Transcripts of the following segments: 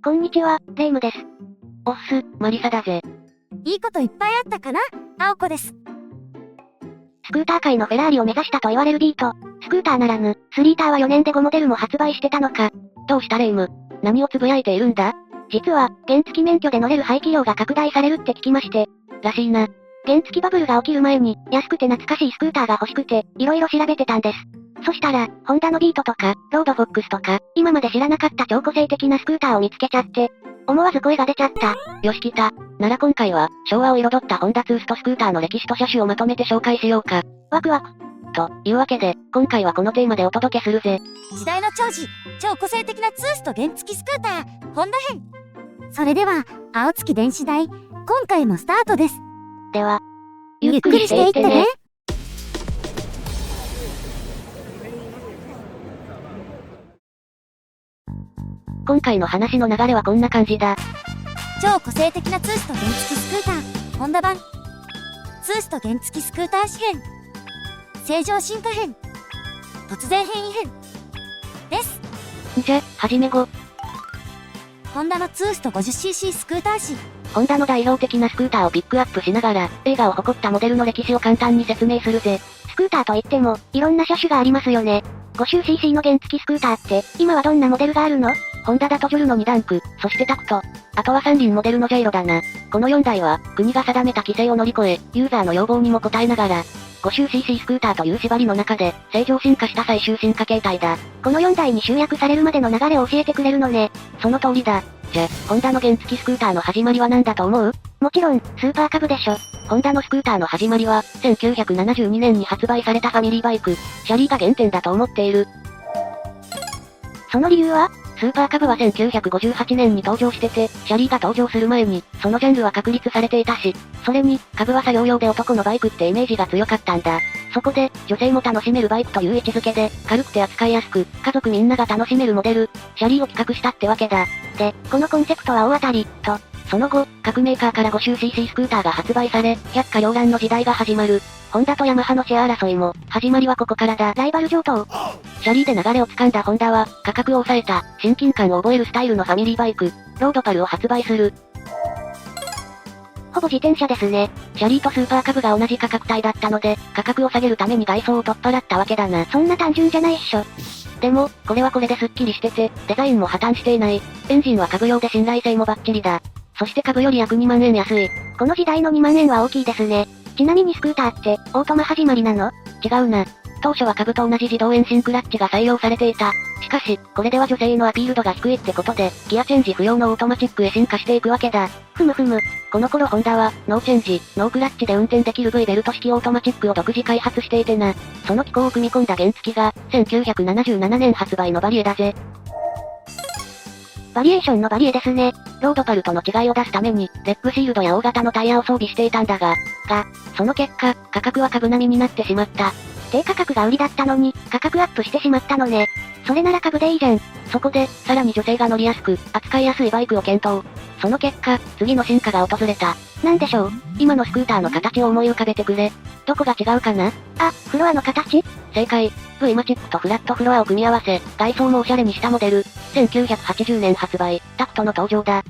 こんにちは、レイムです。おっす、マリサだぜ。いいこといっぱいあったかな？青子です。スクーター界のフェラーリを目指したと言われるビート。スクーターならぬ、スリーターは4年で5モデルも発売してたのか。どうしたレイム？何をつぶやいているんだ？実は、原付免許で乗れる排気量が拡大されるって聞きまして。らしいな。原付バブルが起きる前に、安くて懐かしいスクーターが欲しくて、色々調べてたんです。そしたら、ホンダのビートとか、ロードフォックスとか、今まで知らなかった超個性的なスクーターを見つけちゃって、思わず声が出ちゃった。よし来た。なら今回は、昭和を彩ったホンダツーストスクーターの歴史と車種をまとめて紹介しようか。ワクワク。というわけで、今回はこのテーマでお届けするぜ。時代の寵児、超個性的なツースト原付スクーター、ホンダ編。それでは、青月電子台、今回もスタートです。では、ゆっくりしていってね。今回の話の流れはこんな感じだ。超個性的なツースト原付スクーター、ホンダ版。ツースト原付スクーター史編。正常進化編。突然変異編。です。じゃ、はじめご。ホンダのツースト 50cc スクーター史。ホンダの代表的なスクーターをピックアップしながら、映画を誇ったモデルの歴史を簡単に説明するぜ。スクーターといっても、いろんな車種がありますよね。50cc の原付スクーターって、今はどんなモデルがあるの？ホンダだとジョルの2ダンク、そしてタクト。あとは三輪モデルのジェイロだな。この4台は、国が定めた規制を乗り越え、ユーザーの要望にも応えながら、50cc スクーターという縛りの中で、正常進化した最終進化形態だ。この4台に集約されるまでの流れを教えてくれるのね。その通りだ。じゃ、ホンダの原付スクーターの始まりは何だと思う？もちろん、スーパーカブでしょ。ホンダのスクーターの始まりは、1972年に発売されたファミリーバイク、シャリーが原点だと思っている。その理由は？スーパーカブは1958年に登場してて、シャリーが登場する前に、そのジャンルは確立されていたし、それに、カブは作業用で男のバイクってイメージが強かったんだ。そこで、女性も楽しめるバイクという位置づけで、軽くて扱いやすく、家族みんなが楽しめるモデル、シャリーを企画したってわけだ。で、このコンセプトは大当たり、と。その後、各メーカーから 50cc スクーターが発売され、百花繚乱の時代が始まる。ホンダとヤマハのシェア争いも、始まりはここからだ。ライバル上等。シャリーで流れを掴んだホンダは、価格を抑えた、親近感を覚えるスタイルのファミリーバイク、ロードパルを発売する。ほぼ自転車ですね。シャリーとスーパーカブが同じ価格帯だったので、価格を下げるために外装を取っ払ったわけだな。そんな単純じゃないっしょ。でも、これはこれでスッキリしてて、デザインも破綻していない。エンジンはカブ用で信頼性もバッチリだ。そして株より約2万円安い。この時代の2万円は大きいですね。ちなみにスクーターって、オートマ始まりなの？違うな。当初は株と同じ自動エンジンクラッチが採用されていた。しかし、これでは女性へのアピール度が低いってことで、ギアチェンジ不要のオートマチックへ進化していくわけだ。ふむふむ。この頃ホンダは、ノーチェンジ、ノークラッチで運転できる V ベルト式オートマチックを独自開発していてな。その機構を組み込んだ原付が、1977年発売のバリエだぜ。バリエーションのバリエですね。ロードパルとの違いを出すために、レッグシールドや大型のタイヤを装備していたんだが、その結果、価格は株並みになってしまった。低価格が売りだったのに、価格アップしてしまったのね。それなら株でいいじゃん。そこで、さらに女性が乗りやすく、扱いやすいバイクを検討。その結果、次の進化が訪れた。なんでしょう？今のスクーターの形を思い浮かべてくれ。どこが違うかな？あ、フロアの形？正解。V マチックとフラットフロアを組み合わせ、外装もオシャレにしたモデル。1980年発売、タクトの登場だ。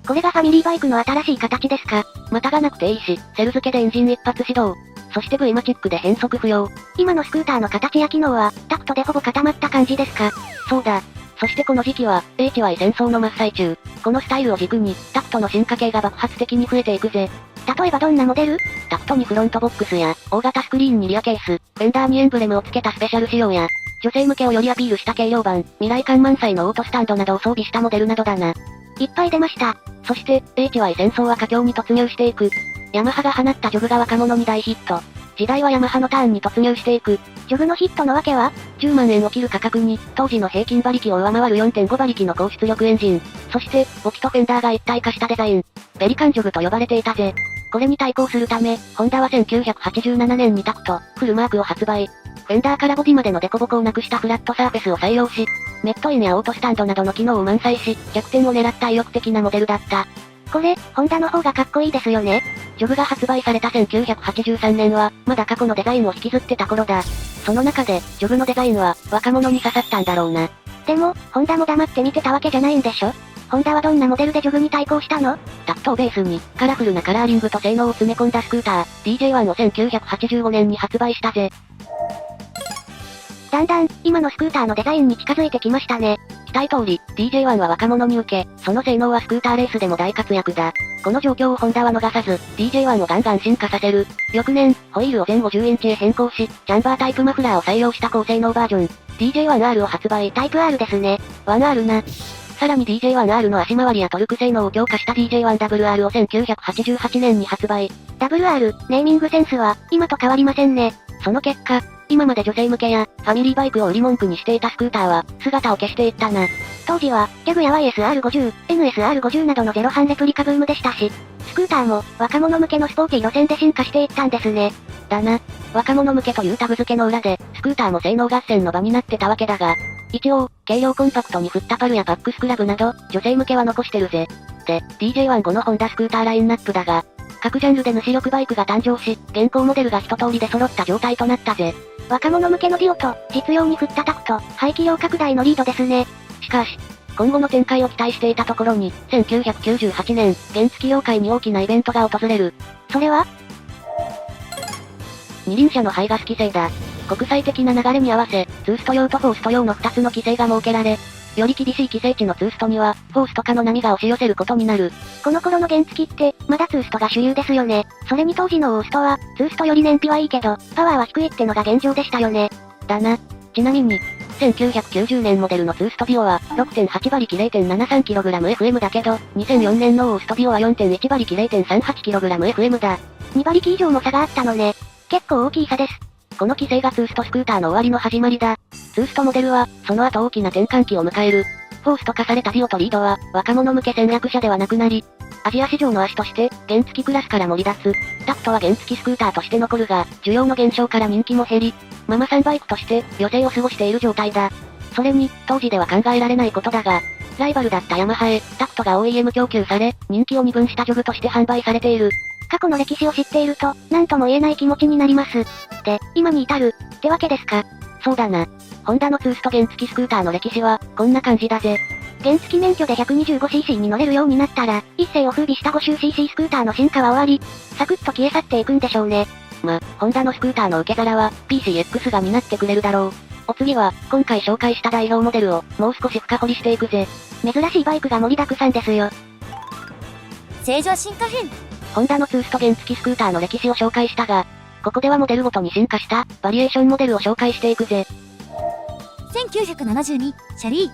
これがファミリーバイクの新しい形ですか？またがなくていいし、セル付けでエンジン一発始動。そして V マチックで変速不要。今のスクーターの形や機能は、タクトでほぼ固まった感じですか？そうだ。そしてこの時期は、HY 戦争の真っ最中。このスタイルを軸に、タクトの進化系が爆発的に増えていくぜ。例えばどんなモデル？タクトにフロントボックスや、大型スクリーンにリアケース、フェンダーにエンブレムを付けたスペシャル仕様や、女性向けをよりアピールした軽量版、未来感満載のオートスタンドなどを装備したモデルなどだな。いっぱい出ました。そして、HY 戦争は佳境に突入していく。ヤマハが放ったジョグが若者に大ヒット。時代はヤマハのターンに突入していく。ジョグのヒットのわけは？ 10 万円を切る価格に、当時の平均馬力を上回る 4.5 馬力の高出力エンジン。そして、ボキとフェンダーが一体化したデザイン。ペリカンジョグと呼ばれていたぜ。これに対抗するため、ホンダは1987年にタクト、フルマークを発売。フェンダーからボディまでのデコボコをなくしたフラットサーフェスを採用し、メットインやオートスタンドなどの機能を満載し、逆転を狙った意欲的なモデルだった。これ、ホンダの方がかっこいいですよね。ジョグが発売された1983年は、まだ過去のデザインを引きずってた頃だ。その中で、ジョグのデザインは、若者に刺さったんだろうな。でも、ホンダも黙って見てたわけじゃないんでしょ？ホンダはどんなモデルでジョグに対抗したの？タクトをベースに、カラフルなカラーリングと性能を詰め込んだスクーター、DJ1 を1985年に発売したぜ。だんだん、今のスクーターのデザインに近づいてきましたね。期待通り、DJ1 は若者に受け、その性能はスクーターレースでも大活躍だ。この状況をホンダは逃さず、DJ1 をガンガン進化させる。翌年、ホイールを全50インチへ変更し、チャンバータイプマフラーを採用した高性能バージョン、DJ1R を発売。タイプ R ですね。1R な。さらに DJ1R の足回りやトルク性能を強化した DJ1WR を1988年に発売。WR、ネーミングセンスは、今と変わりませんね。その結果、今まで女性向けや、ファミリーバイクを売り文句にしていたスクーターは、姿を消していったな。当時は、ギャグや YSR50、NSR50 などのゼロ版レプリカブームでしたし、スクーターも、若者向けのスポーティー路線で進化していったんですね。だな。若者向けというタグ付けの裏で、スクーターも性能合戦の場になってたわけだが、一応、軽量コンパクトに振ったパルやパックスクラブなど、女性向けは残してるぜ。で、DJ1 のホンダスクーターラインナップだが、各ジャンルで主力バイクが誕生し、現行モデルが一通りで揃った状態となったぜ。若者向けのディオと、実用に振ったタクト、排気量拡大のリードですね。しかし、今後の展開を期待していたところに、1998年、原付業界に大きなイベントが訪れる。それは？二輪車の排ガス規制だ。国際的な流れに合わせ、ツースト用とフォースト用の2つの規制が設けられ、より厳しい規制値のツーストには、フォースト化の波が押し寄せることになる。この頃の原付って、まだツーストが主流ですよね。それに当時のオーストは、ツーストより燃費はいいけど、パワーは低いってのが現状でしたよね。だな。ちなみに、1990年モデルのツーストディオは、6.8馬力 0.73kgfm だけど、2004年のオーストディオは 4.1馬力 0.38kgfm だ。2馬力以上も差があったのね。結構大きい差です。この規制がツーストスクーターの終わりの始まりだ。ツーストモデルは、その後大きな転換期を迎える。フォースト化されたディオとリードは、若者向け戦略車ではなくなり、アジア市場の足として、原付クラスから盛り出す。タクトは原付スクーターとして残るが、需要の減少から人気も減り、ママさんバイクとして、余生を過ごしている状態だ。それに、当時では考えられないことだが、ライバルだったヤマハへ、タクトが OEM 供給され、人気を二分したジョグとして販売されている。過去の歴史を知っていると、なんとも言えない気持ちになります。で、今に至る、ってわけですか。そうだな。ホンダのツースト原付スクーターの歴史は、こんな感じだぜ。原付免許で 125cc に乗れるようになったら、一世を風靡した 50cc スクーターの進化は終わり、サクッと消え去っていくんでしょうね。ホンダのスクーターの受け皿は、PCX が担ってくれるだろう。お次は、今回紹介した代表モデルを、もう少し深掘りしていくぜ。珍しいバイクが盛りだくさんですよ。正常進化編。ホンダのツースト原付スクーターの歴史を紹介したが、ここではモデルごとに進化した、バリエーションモデルを紹介していくぜ。1972、シャリー。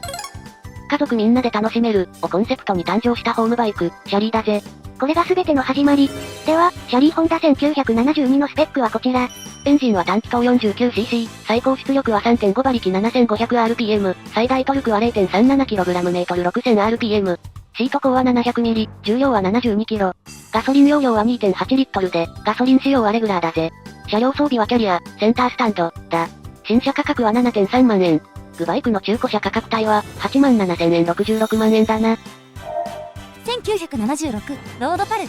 家族みんなで楽しめる、をコンセプトに誕生したホームバイク、シャリーだぜ。これが全ての始まり。では、シャリーホンダ1972のスペックはこちら。エンジンは単気筒 49cc、最高出力は 3.5 馬力 7500rpm、最大トルクは 0.37kgm/6000rpm。シート高は700ミリ、重量は72キロ。ガソリン容量は 2.8 リットルで、ガソリン仕様はレギュラーだぜ。車両装備はキャリア、センタースタンド、だ。新車価格は 7.3 万円。グバイクの中古車価格帯は、8万7000円66万円だな。1976、ロードパル。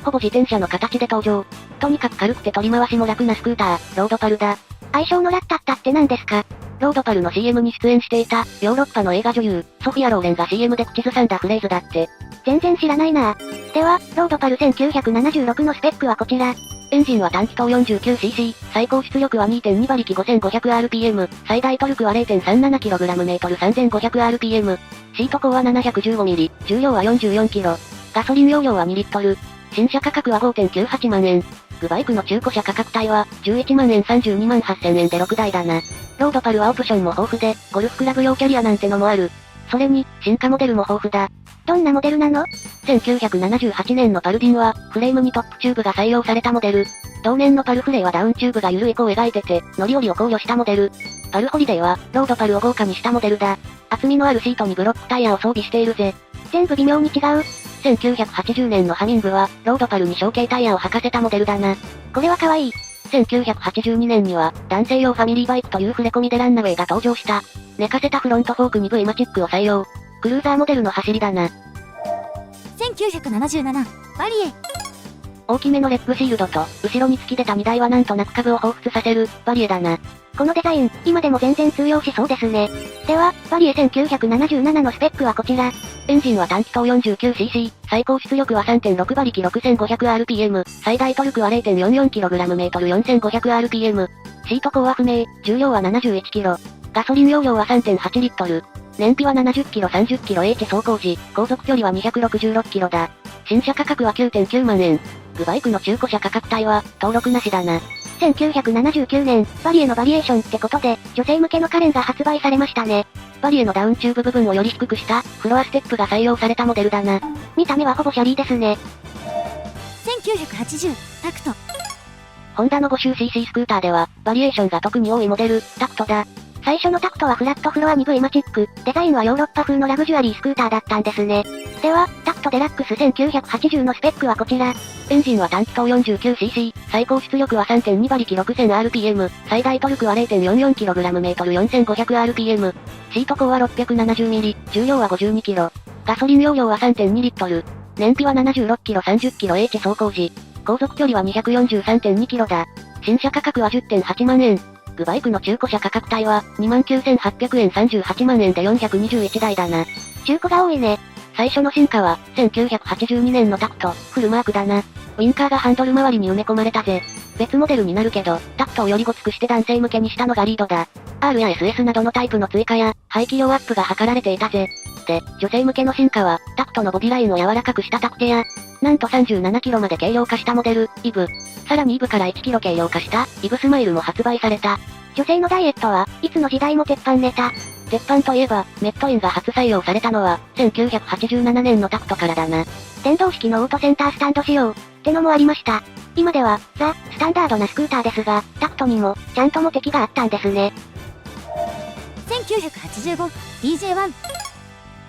ほぼ自転車の形で登場。とにかく軽くて取り回しも楽なスクーター、ロードパルだ。愛称のラッタッタって何ですか？ロードパルの CM に出演していた、ヨーロッパの映画女優、ソフィア・ローレンが CM で口ずさんだフレーズだって。全然知らないなぁ。では、ロードパル1976のスペックはこちら。エンジンは単気筒 49cc、最高出力は 2.2 馬力 5500rpm、最大トルクは 0.37kgm/3500rpm。シート高は 715mm、重量は 44kg。ガソリン容量は2リットル。新車価格は 5.98 万円。グバイクの中古車価格帯は、11万円32万8000円で6台だな。ロードパルはオプションも豊富で、ゴルフクラブ用キャリアなんてのもある。それに、進化モデルも豊富だ。どんなモデルなの？ 1978年のパルディンは、フレームにトップチューブが採用されたモデル。同年のパルフレイはダウンチューブが緩い弧を描いてて、乗り降りを考慮したモデル。パルホリデーは、ロードパルを豪華にしたモデルだ。厚みのあるシートにブロックタイヤを装備しているぜ。全部微妙に違う。1980年のハミングは、ロードパルに小径タイヤを履かせたモデルだな。これは可愛い。1982年には、男性用ファミリーバイクという触れ込みでランナウェイが登場した。寝かせたフロントフォークに V マチックを採用。クルーザーモデルの走りだな。1977、バリエ。大きめのレッグシールドと、後ろに突き出た荷台はなんとなく株を彷彿させる、バリエだな。このデザイン、今でも全然通用しそうですね。では、バリエ1977のスペックはこちら。エンジンは単気筒 49cc、最高出力は 3.6 馬力 6500rpm、最大トルクは 0.44kgm/4500rpm。シート高は不明、重量は 71kg。ガソリン容量は 3.8 リットル。燃費は 70km/30km/h 走行時、航続距離は 266km だ。新車価格は 9.9 万円。グバイクの中古車価格帯は、登録なしだな。1979年、バリエのバリエーションってことで、女性向けのカレンが発売されましたね。バリエのダウンチューブ部分をより低くした、フロアステップが採用されたモデルだな。見た目はほぼシャリーですね。1980、タクト。ホンダの 50cc スクーターでは、バリエーションが特に多いモデル、タクトだ。最初のタクトはフラットフロア 2V マチック、デザインはヨーロッパ風のラグジュアリースクーターだったんですね。では、タクトデラックス1980のスペックはこちら。エンジンは単気筒 49cc、最高出力は 3.2 馬力 6000rpm、最大トルクは 0.44kgm/4500rpm。シート高は 670mm、重量は 52kg。ガソリン容量は 3.2 リットル。燃費は 76km/30km/h 走行時。航続距離は 243.2km だ。新車価格は 10.8 万円。グバイクの中古車価格帯は、29,800円38万円で421台だな。中古が多いね。最初の進化は、1982年のタクト、フルマークだな。ウィンカーがハンドル周りに埋め込まれたぜ。別モデルになるけど、タクトをよりごつくして男性向けにしたのがリードだ。R や SS などのタイプの追加や、排気量アップが図られていたぜ。で、女性向けの進化は、タクトのボディラインを柔らかくしたタクテや、なんと 37kg まで軽量化したモデル、イブ。さらにイブから 1kg 軽量化した、イブスマイルも発売された。女性のダイエットはいつの時代も鉄板ネタ。鉄板といえば、メットインが初採用されたのは、1987年のタクトからだな。電動式のオートセンタースタンド仕様、ってのもありました。今では、ザ・スタンダードなスクーターですが、タクトにも、ちゃんとモテ期があったんですね。1985、DJ1。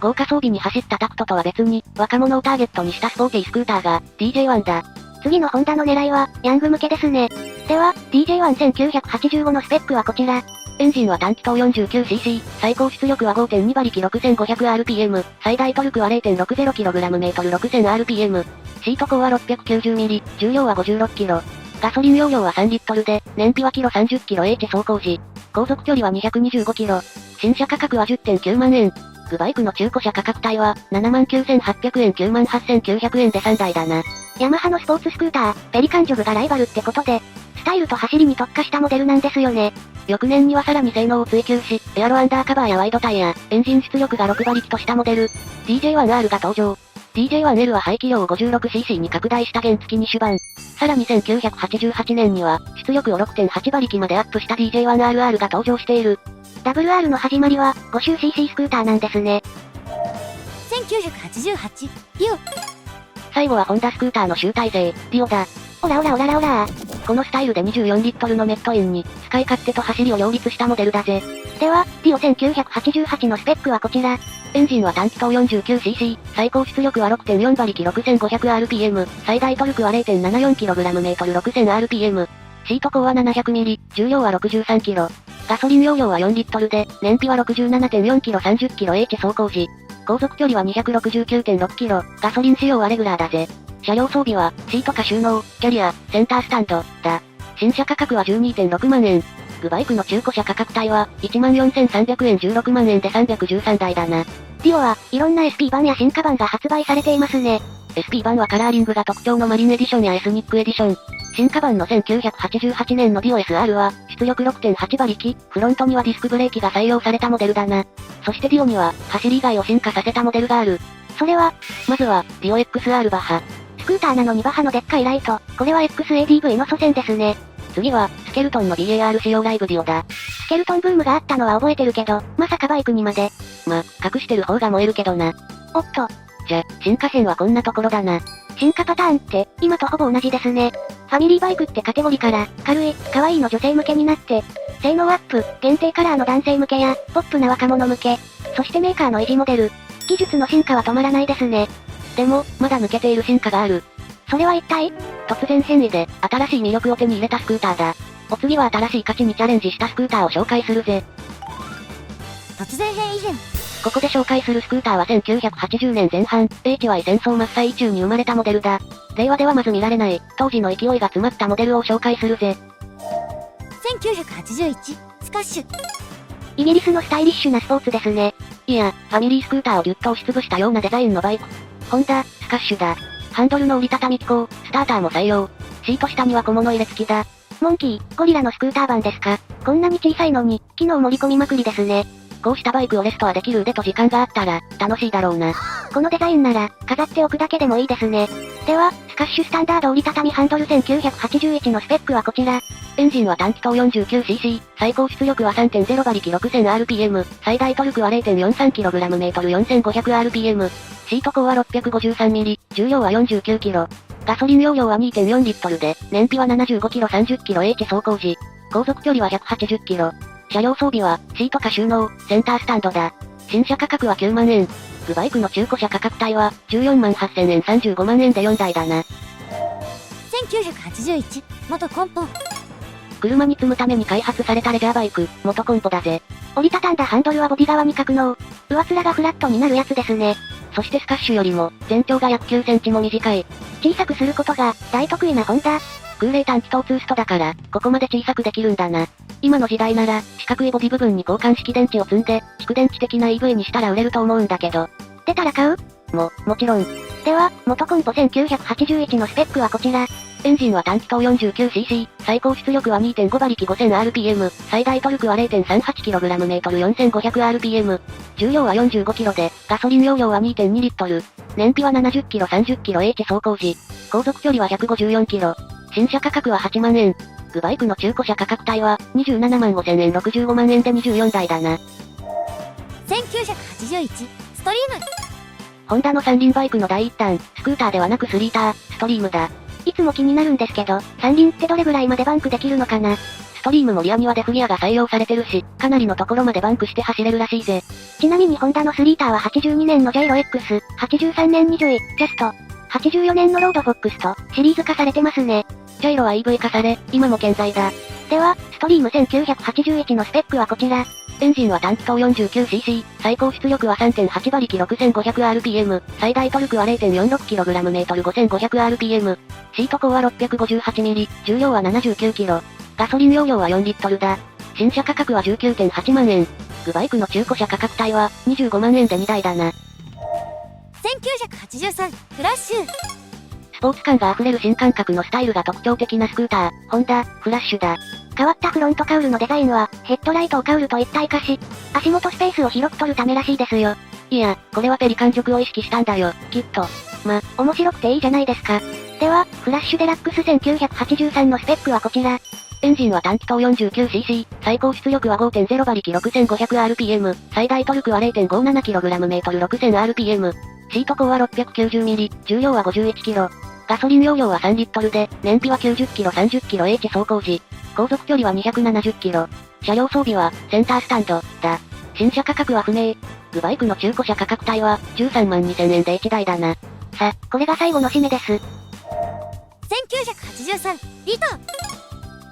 豪華装備に走ったタクトとは別に、若者をターゲットにしたスポーティースクーターが、DJ1 だ。次のホンダの狙いは、ヤング向けですね。では、DJ11985 のスペックはこちら。エンジンは単気筒 49cc、最高出力は 5.2 馬力 6500rpm、最大トルクは 0.60kgm/6000rpm。シート高は 690mm、重量は 56kg。ガソリン容量は3リットルで、燃費はキロ 30km/h 走行時。航続距離は 225km。新車価格は 10.9 万円。グバイクの中古車価格帯は、79,800円98,900円で3台だな。ヤマハのスポーツスクーター、ペリカンジョグがライバルってことで、スタイルと走りに特化したモデルなんですよね。翌年にはさらに性能を追求し、エアロアンダーカバーやワイドタイヤ、エンジン出力が6馬力としたモデル、DJ1R が登場。DJ1L は排気量を 56cc に拡大した原付2種版。さらに1988年には、出力を 6.8 馬力までアップした DJ1RR が登場している。WR の始まりは、50cc スクーターなんですね。1988、ディオ。最後はホンダスクーターの集大成、ディオだ。オラオラオララオラこのスタイルで24リットルのメットインに、使い勝手と走りを両立したモデルだぜ。では、ディオ1988のスペックはこちら。エンジンは単気筒 49cc、最高出力は 6.4 馬力 6500rpm、最大トルクは 0.74kgm/6000rpm。シート高は 700mm、重量は 63kg。ガソリン容量は4リットルで、燃費は 67.4km/30km/h 走行時。航続距離は 269.6km、ガソリン仕様はレギュラーだぜ。車両装備は、シートか収納、キャリア、センタースタンド、だ。新車価格は 12.6 万円。グバイクの中古車価格帯は、14,300円16万円で313台だな。ディオは、いろんな SP 版や進化版が発売されていますね。SP 版はカラーリングが特徴のマリンエディションやエスニックエディション。進化版の1988年のディオ SR は、出力 6.8 馬力、フロントにはディスクブレーキが採用されたモデルだな。そしてディオには、走り以外を進化させたモデルがある。それは、まずは、ディオ XR バハ。スクーターなのにバハのでっかいライト。これは XADV の祖先ですね。次は、スケルトンの BAR 仕様ライブディオだ。スケルトンブームがあったのは覚えてるけど、まさかバイクにまで。隠してる方が燃えるけどな。おっと。じゃ、進化編はこんなところだな。進化パターンって、今とほぼ同じですね。ファミリーバイクってカテゴリーから、軽い、可愛いの女性向けになって、性能アップ、限定カラーの男性向けや、ポップな若者向け、そしてメーカーの維持モデル。技術の進化は止まらないですね。でも、まだ抜けている進化がある。それは一体？突然変異で、新しい魅力を手に入れたスクーターだ。お次は新しい価値にチャレンジしたスクーターを紹介するぜ。突然変異編。ここで紹介するスクーターは1980年前半、HY 戦争真っ最中に生まれたモデルだ。令和ではまず見られない、当時の勢いが詰まったモデルを紹介するぜ。1981、スカッシュ。イギリスのスタイリッシュなスポーツですね。いや、ファミリースクーターをギュッと押しつぶしたようなデザインのバイク。ホンダ、スカッシュだ。ハンドルの折りたたみ機構、スターターも採用。シート下には小物入れ付きだ。モンキー、ゴリラのスクーター版ですか。こんなに小さいのに、機能盛り込みまくりですね。こうしたバイクをレストアできる腕と時間があったら、楽しいだろうな。このデザインなら、飾っておくだけでもいいですね。では、スカッシュスタンダード折りたたみハンドル1981のスペックはこちら。エンジンは単気筒 49cc、最高出力は 3.0 馬力 6000rpm、最大トルクは 0.43kgm/4500rpm。シート高は 653mm、重量は 49kg。ガソリン容量は 2.4 リットルで、燃費は 75km/30km/h 走行時。航続距離は 180km。車両装備は、シートか収納、センタースタンドだ。新車価格は9万円。グバイクの中古車価格帯は、14万8000円35万円で4台だな。1981、元コンポ。車に積むために開発されたレジャーバイク、元コンポだぜ。折りたたんだハンドルはボディ側に格納。上面がフラットになるやつですね。そしてスカッシュよりも、全長が約9センチも短い。小さくすることが、大得意なホンダ。空冷単気筒ツーストだから、ここまで小さくできるんだな。今の時代なら、四角いボディ部分に交換式電池を積んで、蓄電池的な EV にしたら売れると思うんだけど。出たら買う？もちろん。では、元コンポ1981のスペックはこちら。エンジンは単気筒 49cc、最高出力は 2.5 馬力 5000rpm、最大トルクは 0.38kgm/4500rpm。重量は 45kg で、ガソリン容量は 2.2 リットル。燃費は 70km/30km/h 走行時。航続距離は 154km。新車価格は8万円。グバイクの中古車価格帯は、27万5000円65万円で24台だな。1981、ストリーム。ホンダの三輪バイクの第一弾、スクーターではなくスリーター、ストリームだ。いつも気になるんですけど、三輪ってどれぐらいまでバンクできるのかな？ストリームもリアにはデフギアが採用されてるし、かなりのところまでバンクして走れるらしいぜ。ちなみにホンダのスリーターは82年のジャイロ X、83年にジョイ、ジャスト、84年のロードフォックスと、シリーズ化されてますね。ジャイロは EV 化され、今も健在だ。では、ストリーム1981のスペックはこちら。エンジンは単気筒 49cc、最高出力は 3.8 馬力 6500rpm、最大トルクは 0.46kgm/5500rpm。シート高は 658mm、重量は 79kg。ガソリン容量は4リットルだ。新車価格は 19.8 万円。グバイクの中古車価格帯は25万円で2台だな。1983、フラッシュ。スポーツ感が溢れる新感覚のスタイルが特徴的なスクーター、ホンダ、フラッシュだ。変わったフロントカウルのデザインは、ヘッドライトをカウルと一体化し、足元スペースを広く取るためらしいですよ。いや、これはペリカン軸を意識したんだよ、きっと。面白くていいじゃないですか。では、フラッシュデラックス1983のスペックはこちら。エンジンは単気筒 49cc、最高出力は 5.0 馬力 6500rpm、最大トルクは 0.57kgm/6000rpm。シート高は 690mm、重量は 51kg。ガソリン容量は3リットルで、燃費は 90km/30km/h 走行時。航続距離は 270km。車両装備は、センタースタンド、だ。新車価格は不明。グバイクの中古車価格帯は、13万2000円で1台だな。これが最後の締めです。1983、リト。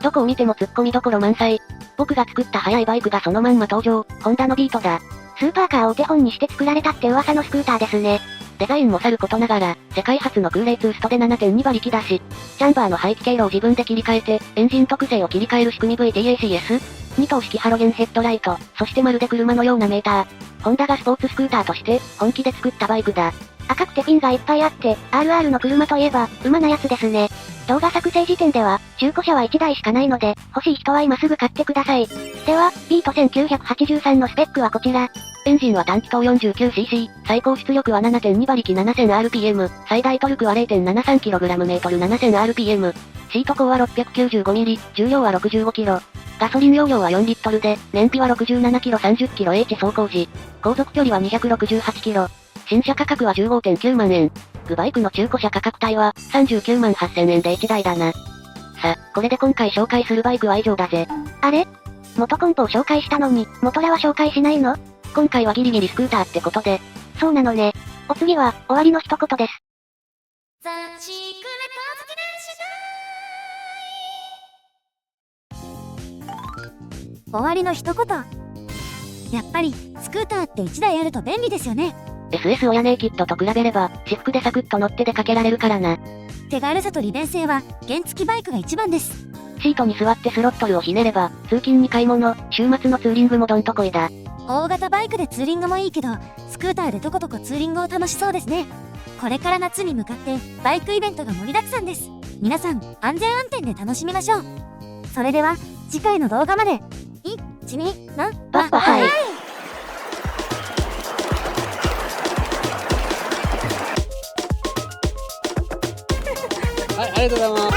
どこを見ても突っ込みどころ満載。僕が作った速いバイクがそのまんま登場、ホンダのビートだ。スーパーカーをお手本にして作られたって噂のスクーターですね。デザインもさることながら、世界初の空冷ツーストで 7.2 馬力だし、チャンバーの排気経路を自分で切り替えて、エンジン特性を切り替える仕組み VTACS、2灯式ハロゲンヘッドライト、そしてまるで車のようなメーター。ホンダがスポーツスクーターとして、本気で作ったバイクだ。赤くてフィンがいっぱいあって、RR の車といえば、馬なやつですね。動画作成時点では、中古車は1台しかないので、欲しい人は今すぐ買ってください。では、ビート1983のスペックはこちら。エンジンは単気筒 49cc、最高出力は 7.2 馬力 7000rpm、最大トルクは 0.73kgm/7000rpm。シート高は 695mm、重量は 65kg。ガソリン容量は4リットルで、燃費は 67km/30km/h 走行時。航続距離は 268km。新車価格は 15.9 万円。グバイクの中古車価格帯は39万8000円で1台だな。これで今回紹介するバイクは以上だぜ。あれ？元コンポを紹介したのに、元ラは紹介しないの？今回はギリギリスクーターってことで。そうなのね。お次は、終わりの一言です。終わりの一言。やっぱり、スクーターって1台あると便利ですよね。SS 親ネイキッドと比べれば、私服でサクッと乗って出かけられるからな。手軽さと利便性は、原付バイクが一番です。シートに座ってスロットルをひねれば、通勤に買い物、週末のツーリングもどんとこいだ。大型バイクでツーリングもいいけど、スクーターでとことこツーリングを楽しそうですね。これから夏に向かって、バイクイベントが盛りだくさんです。皆さん、安全運転で楽しみましょう。それでは、次回の動画まで。1、2、3、バッバハイ。はい、ありがとうございます。